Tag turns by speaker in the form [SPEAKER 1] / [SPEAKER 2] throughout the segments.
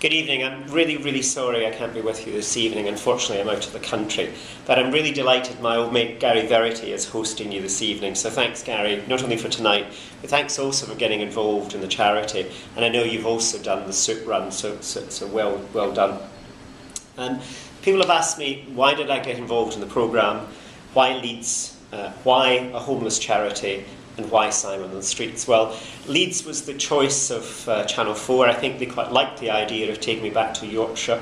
[SPEAKER 1] Good evening. I'm really sorry I can't be with you this evening. Unfortunately, I'm out of the country. But I'm really delighted my old mate Gary Verity is hosting you this evening. So thanks, Gary, not only for tonight, but thanks also for getting involved in the charity. And I know you've also done the soup run, so well done. People have asked me, why did I get involved in the programme? Why Leeds? Why a homeless charity? And why Simon on the Streets? Well, Leeds was the choice of Channel 4. I think they quite liked the idea of taking me back to Yorkshire,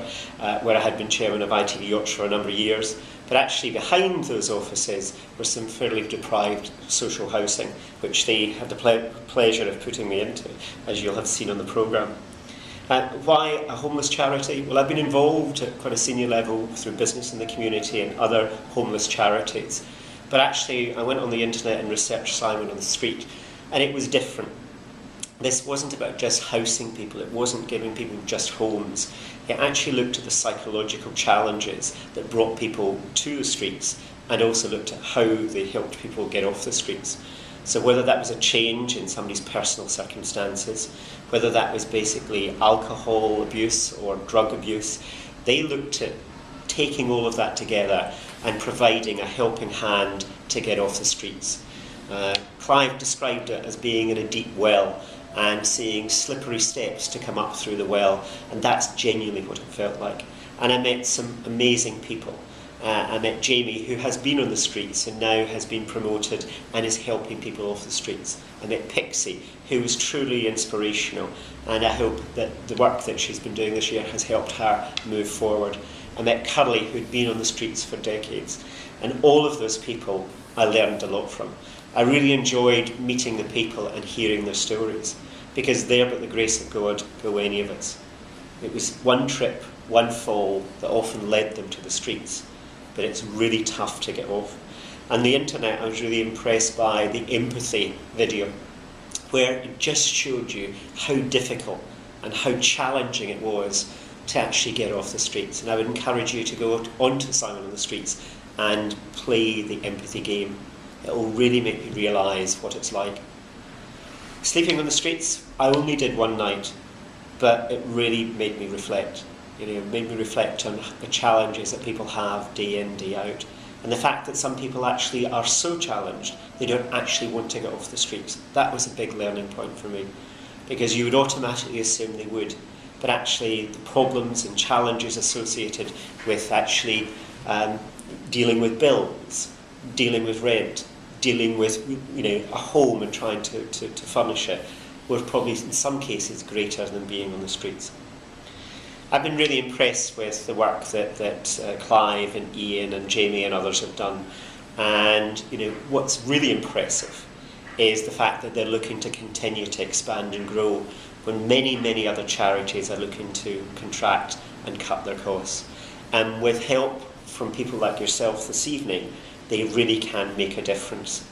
[SPEAKER 1] where I had been chairman of ITV Yorkshire for a number of years. But actually behind those offices were some fairly deprived social housing, which they had the pleasure of putting me into, as you'll have seen on the programme. Why a homeless charity? Well, I've been involved at quite a senior level through business in the community and other homeless charities. But actually, I went on the internet and researched Simon on the Street, and it was different. This wasn't about just housing people, it wasn't giving people just homes. It actually looked at the psychological challenges that brought people to the streets, and also looked at how they helped people get off the streets. So whether that was a change in somebody's personal circumstances, whether that was basically alcohol abuse or drug abuse, they looked at taking all of that together and providing a helping hand to get off the streets. Clive described it as being in a deep well and seeing slippery steps to come up through the well, and that's genuinely what it felt like. And I met some amazing people. I met Jamie, who has been on the streets and now has been promoted and is helping people off the streets. I met Pixie, who was truly inspirational, and I hope that the work that she's been doing this year has helped her move forward. I met Curly, who'd been on the streets for decades, and all of those people I learned a lot from. I really enjoyed meeting the people and hearing their stories, because there but the grace of God go any of us. It was one trip, one fall that often led them to the streets, but it's really tough to get off. And the internet, I was really impressed by the empathy video, where it just showed you how difficult and how challenging it was to actually get off the streets. And I would encourage you to go onto Simon on the Streets and play the empathy game. It will really make you realise what it's like. Sleeping on the streets, I only did one night, but it really made me reflect. It made me reflect on the challenges that people have day in, day out. And the fact that some people actually are so challenged, they don't actually want to get off the streets. That was a big learning point for me, because you would automatically assume they would. But actually the problems and challenges associated with actually dealing with bills, dealing with rent, dealing with a home and trying to furnish it, were probably in some cases greater than being on the streets. I've been really impressed with the work that Clive and Ian and Jamie and others have done, and what's really impressive is the fact that they're looking to continue to expand and grow when many other charities are looking to contract and cut their costs. And with help from people like yourself this evening, they really can make a difference.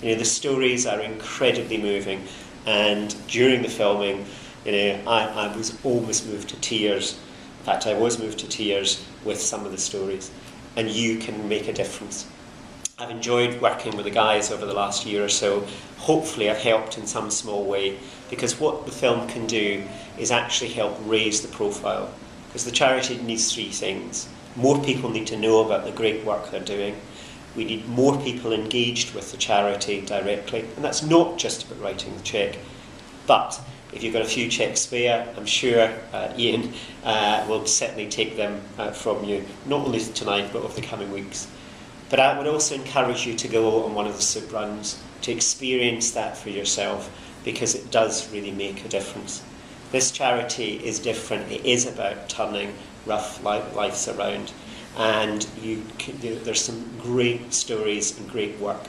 [SPEAKER 1] The stories are incredibly moving, and during the filming, I was almost moved to tears. In fact, I was moved to tears with some of the stories, and you can make a difference. I've enjoyed working with the guys over the last year or so. Hopefully I've helped in some small way, because what the film can do is actually help raise the profile. Because the charity needs three things. More people need to know about the great work they're doing. We need more people engaged with the charity directly, and that's not just about writing the cheque. But if you've got a few cheques spare, I'm sure Ian will certainly take them from you, not only tonight but over the coming weeks. But I would also encourage you to go on one of the soup runs, to experience that for yourself, because it does really make a difference. This charity is different. It is about turning rough lives around, and there's some great stories and great work.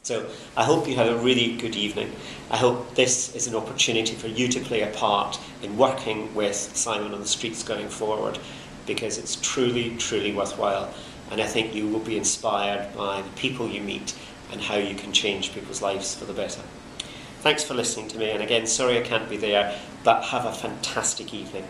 [SPEAKER 1] So I hope you have a really good evening. I hope this is an opportunity for you to play a part in working with Simon on the Streets going forward, because it's truly worthwhile. And I think you will be inspired by the people you meet and how you can change people's lives for the better. Thanks for listening to me, and again, sorry I can't be there, but have a fantastic evening.